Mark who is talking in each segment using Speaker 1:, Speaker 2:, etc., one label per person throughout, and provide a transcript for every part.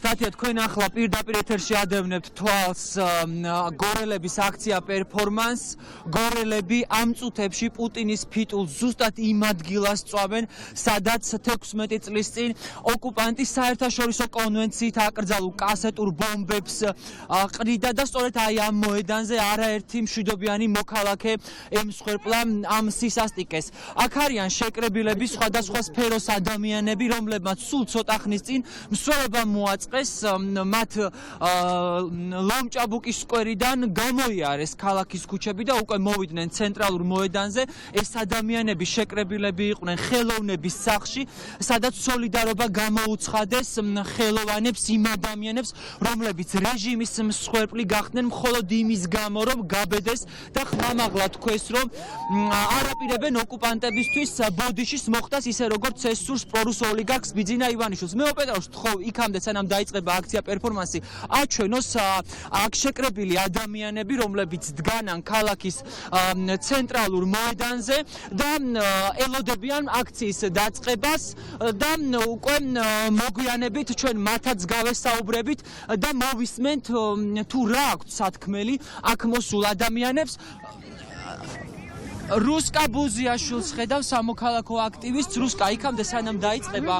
Speaker 1: Tatiet, თქვენ ახლა პირდაპირ ეთერში ადევნებთ თვალს გორელების აქცია პერფორმანს. გორელები ამ წუთებში პუტინის ფიტულს ზუსტად იმ ადგილას წვავენ, სადაც 16 წლის წინ ოკუპანტი საერთაშორისო კონვენციით აკრძალულ კასეტურ ბომბებს ყრიდა და სწორედ აი ამ მოედანზე არაერთი მშვიდობიანი მოქალაქე ემსხვერპლა ამ სისასტიკეს. აქ არიან შეკრებილები სხვადასხვა სფეროს ადამიანები, რომლებმაც სულ ცოტა ხნის წინ მსვლელობა მოაწყეს მათ ლომჭაბუკის სკვერიდან გამოიარეს ქალაქის ქუჩები და უკვე მოვიდნენ ცენტრალურ მოედანზე. ეს ადამიანები შეკრებილები იყვნენ ხელოვნების სახლში, სადაც სოლიდარობა გამოუცხადეს ხელოვანებს, იმ ადამიანებს, რომლებიც რეჟიმის მსხვერპლი გახდნენ მხოლოდ იმის გამო, რომ გაბედეს და ხმამაღლა თქვეს, რომ არაპირებენ ოკუპანტებისთვის ბოდიშის მოხდას, ისე როგორც ეს სურს პრორუს ოლიგარქს ბიძინა ივანიშვილს. მე ოპერატორს თხოვ იქამდე სანამ დაიწყება აქცია პერფორმანსი, აჩვენოს აქ შეკრებილი ადამიანები, რომლებიც დგანან ქალაქის ცენტრალურ მოედანზე და ელოდებიან აქციის დაწყებას და უკვე მოგვიანებით ჩვენ მათაც გავესაუბრებით და მოვისმენთ თუ რა აქვთ სათქმელი აქ მოსულ ადამიანებს. რუსკა ბუზიაშვილს ხედავ სამოქალაქო აქტივისტს. რუსკა, იქამდე სანამ დაიწყება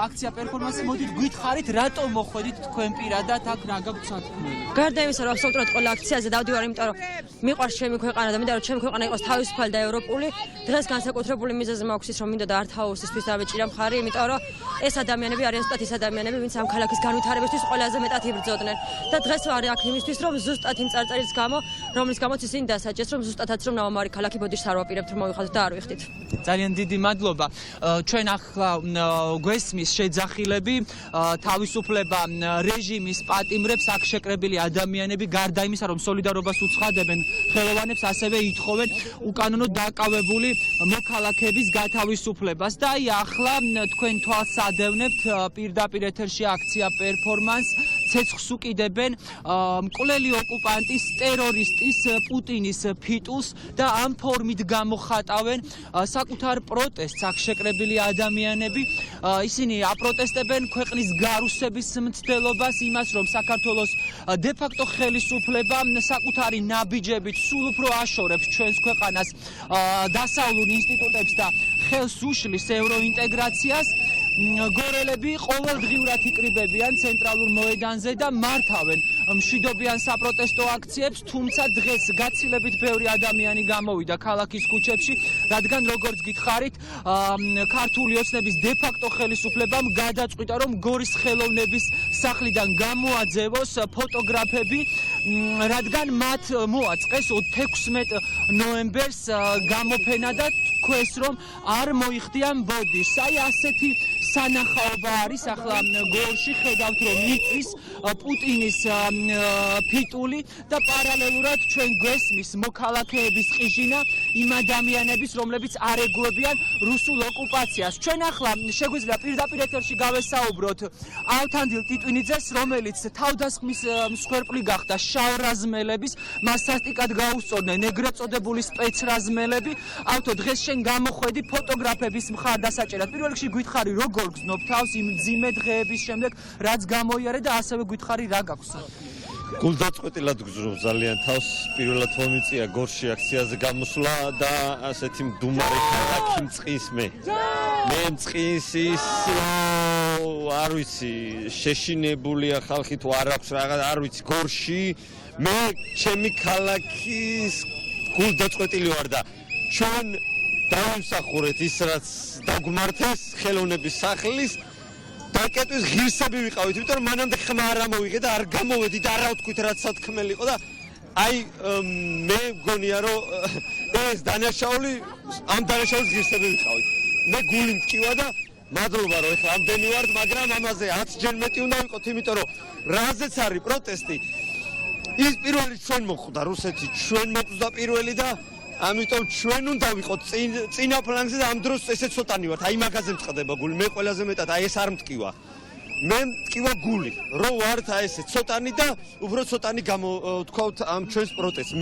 Speaker 1: აქცია პერფორმანსი, მოდით გითხარით, რატომ მოხვედით თქვენ პირადად აქ რა გაქვთ სათქმელი?
Speaker 2: გარდა იმისა, რომ აბსოლუტურად ყველა აქციაზე დავდივარ, იმიტომ რომ მიყვარს ჩემი ქვეყანა და მინდა რომ ჩემი ქვეყანა იყოს თავისუფალი და ევროპული. დღეს განსაკუთრებული მიზეზი მაქვს ის, რომ მინდა და ართაუსისთვის დავეჭირა მხარი, იმიტომ რომ ეს ადამიანები არიან ზუსტად ის ადამიანები, ვინც ამ ქალაქის განვითარებისთვის ყველაზე მეტად იბრძოდნენ. და დღეს ვარ აქ იმისთვის, რომ ზუსტად იმ წარწერის გამო, რომლის გამოც ისინი დასაჯეს, რომ ზუსტადაც რომ ნავამარი ქალაქი ბოდიშს არ ვაპირებთ, რომ მოვიხადოთ და არ ვიხდით.
Speaker 1: ძალიან დიდი მადლობა. ჩვენ ახლა გვესმის შეძახილები, თავისუფლება რეჟიმის პატიმრებს, აქ შეკრებილი ადამიანები გარდა იმისა, რომ სოლიდარობას უცხადებენ ხელოვანებს, ასევე ითხოვენ უკანონო დაკავებული მოქალაქეების გათავისუფლებას. და აი ახლა თქვენ თვალს ადევნებთ პირდაპირ ეთერში აქცია პერფორმანს. ცეცხლს უკიდებენ მკვლელი ოკუპანტის, ტერორისტის პუტინის ფიტულს და ამ ფორმით გამოხატავენ საკუთარ პროტესტს. აქ შეკრებილი ადამიანები, ისინი აპროტესტებენ ქვეყნის გარუსების მცდელობას, იმას, რომ საქართველოს დე-ფაქტო ხელისუფლება საკუთარი ნაბიჯებით სულ უფრო აშორებს ჩვენს ქვეყანას დასავლურ ინსტიტუტებს და ხელს უშლის ევროინტეგრაციას. გორელები ყოველდღიურად იკრიბებიან ცენტრალურ მოედანზე და მართავენ მშვიდობიან საპროტესტო აქციებს, თუმცა დღეს გაცილებით ბევრი ადამიანი გამოვიდა ქალაქის ქუჩებში, რადგან როგორც გითხარით, ქართული ოცნების დე-ფაქტო ხელისუფლებამ გადაწყვიტა, რომ გორის ხელოვნების სახლიდან გამოაძევოს ფოტოგრაფები, რადგან მათ მოაწყეს 16 ნოემბერს გამოფენა და თქვეს, რომ არ მოიხდიან ბოდიშს. აი ასეთი სანახაობა არის ახლა გორში, ხედავთ რომ მიწვის პუტინის ფიტული და პარალელურად ჩვენ გვესმის მოქალაქეების ყიჟინა იმ ადამიანების, რომლებიც არ ეგუებიან რუსულ ოკუპაციას. ჩვენ ახლა შეგვიძლია პირდაპირ ეთერში გავესაუბროთ ავთანდილ ტიტვინიძეს, რომელიც თავდასხმის მსხვერპლი გახდა შავ-რაზმელების, მას სასტიკად გაუსწორდნენ ეგრეთ წოდებული სპეცრაზმელები. ავთო, დღეს შენ გამოხვედი ფოტოგრაფების მხარდასაჭერად. პირველ რიგში გითხარი, როგორ გზნობ თავს იმ მძიმე დღეების შემდეგ, რაც გამოიარე და ასევე გითხარი, რა გაქვს?
Speaker 3: გულდაწყვეტილად გზნობ ძალიან თავს. პირველად მომიწია გორში აქციაზე გამოსვლა და ასეთი მდუმარე ქალაქი მწყის მე მწყის ის არ ვიცი, შეშინებულია ხალხი თუ არ აქვს რაღაც, არ ვიცი, გორში მე ჩემი ქალაქის გულდაწყვეტილი ვარ და ჩვენ დავიმსახურეთ ის, რაც დაგმართეს ხელოვნების სახლის დაკეტვის ღირსები ვიყავით, იმიტომ რომ მანამდე ხმა არ ამოვიღე და არ გამოვედი და არა ვთქვით, რაც სათქმელი იყო და აი მე მგონია, რომ ეს დანაშაული, ამ დანაშაულის ღირსები ვიყავით. მე გული მტკივა და მადლობა, რომ ეხლა ამდენი ვართ, მაგრამ ამაზე 10-ჯერ მეტი უნდა ვიყოთ, იმიტომ რომ რაზეც არის პროტესტი, ის პირველი ჩვენ მოხვდა რუსეთი, ჩვენ მოკვდა პირველი და ამიტომ ჩვენ უნდა ვიყოთ წინა ფლანგზე და ამ დროს ესე ცოტანი ვართ. აი მაგაზე მწყდება გული. მე ყველაზე მეტად აი ეს არ მტკივა. მე მტკივა გული, რომ ვართ აი ესე ცოტანი და უფრო ცოტანი თქვათ ამ ჩვენს პროტესტს.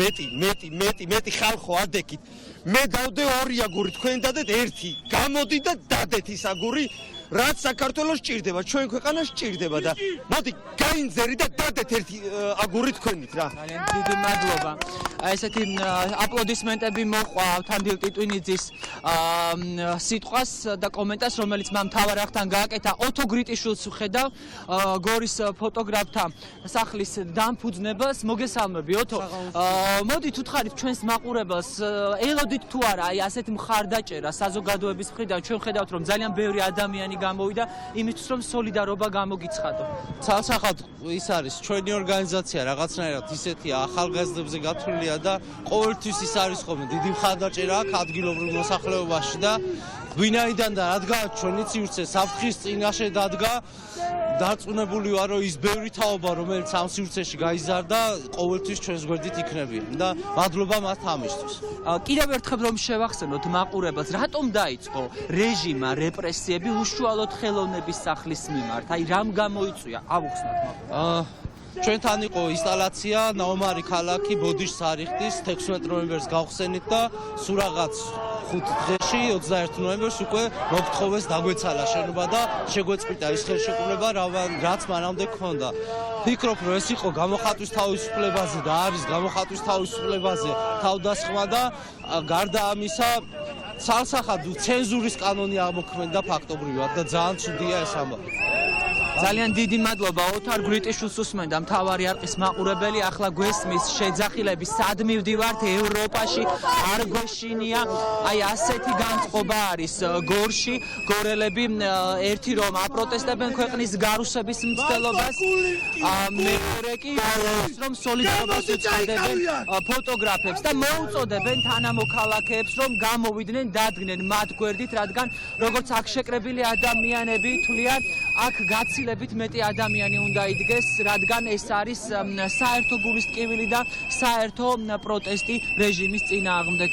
Speaker 3: მეტი ხალხო ადეკით. მე დავდე 2 აგური, თქვენ დადეთ 1. გამოდი და დადეთ ის აგური,
Speaker 4: რაც საქართველოს სჭირდება, ჩვენ ქვეყანას სჭირდება და მოდი გაინძერი და დადეთ ერთი აგური თქვენით რა.
Speaker 1: ძალიან დიდი მადლობა. აი ესეთი აპლოდისმენტები მოყვა თანდილ ტიტვინიძის სიტყვას და კომენტარს, რომელიც მან მთავარ აღთან გააკეთა. ოთო გრიტიშვილს ვხედავ, გორის ფოტოგრაფთა სახლის დამფუძნებას. მოგესალმები ოთო. მოდით უთხარით ჩვენს მაყურებელს, ელოდით თუ არა აი ასეთ მხარდაჭერა საზოგადოების მხრიდან. ჩვენ ხედავთ რომ ძალიან ბევრი ადამიანი გამოვიდა იმისთვის რომ სოლიდარობა გამოგიცხადო.
Speaker 5: ცალსახად ის არის ჩვენი ორგანიზაცია რაღაცნაირად ისეთია ახალგაზრდებზე გათვლილია და ყოველთვის ის არის ხოლმე დიდი მხარდაჭერა აქ ადგილობრივ მოსახლეობაში და გვინაიდან და რადგან ჩვენი სივრცე საფრთხის წინაშე დადგა დარწმუნებული ვარ რომ ის ბევრი თაობა რომელიც ამ სივრცეში გაიზარდა ყოველთვის ჩვენს გვერდით იქნებიან და მადლობა მათ ამისთვის.
Speaker 1: კიდევ ერთხელ რომ შევახსენოთ მაყურებელს, რატომ დაიწყო რეჟიმმა რეპრესიები უშუალოდ ხელოვნების სახლის მიმართ? აი რამ გამოიწვია? ავუხსნათ.
Speaker 5: ჩვენთან იყო ინსტალაცია ნაომარი ქალაქი ბოდიშ სარიხტის 16 ნოემბერს გავხსენით და სულ რაღაც 5 დღეში 21 ნოემბერს უკვე მოგთხოვეს დაგვეცალა შენობა და შეგვეწყვიტა ის ხელშეკრულება რაც მანამდე ქონდა. ფიქრობ რომ ეს იყო გამოხატვის თავისუფლებაზე და არის გამოხატვის თავისუფლებაზე თავდასხმა და გარდა ამისა ცალსახად ცენზურის კანონი ამოქმედა ფაქტობრივად და ძალიან ცუდია ეს ამბავი.
Speaker 1: ძალიან დიდი მადლობა ოთარ გრიტიშვილს უსმენდა მთავარი არყის მაყურებელი. ახლა გვესმის შეძახილები სად მივდივართ ევროპაში არ გვეშინია. აი ასეთი განწყობა არის გორში. გორელები ერთი რომ აპროტესტებენ ქვეყნის გარუსების მცდელობას, მეორე კი რომ სოლიდარობას უწყდებენ ფოტოგრაფებს და მოუწოდებენ თანამოქალაქეებს რომ გამოვიდნენ დადგნენ მათ გვერდით, რადგან როგორც აქ შეკრებილი ადამიანები თვლიან აქ გაცილებით მეტი ადამიანი უნდა იდგეს, რადგან ეს არის საერთო გულისტკივილი და საერთო პროტესტი რეჟიმის წინააღმდეგ.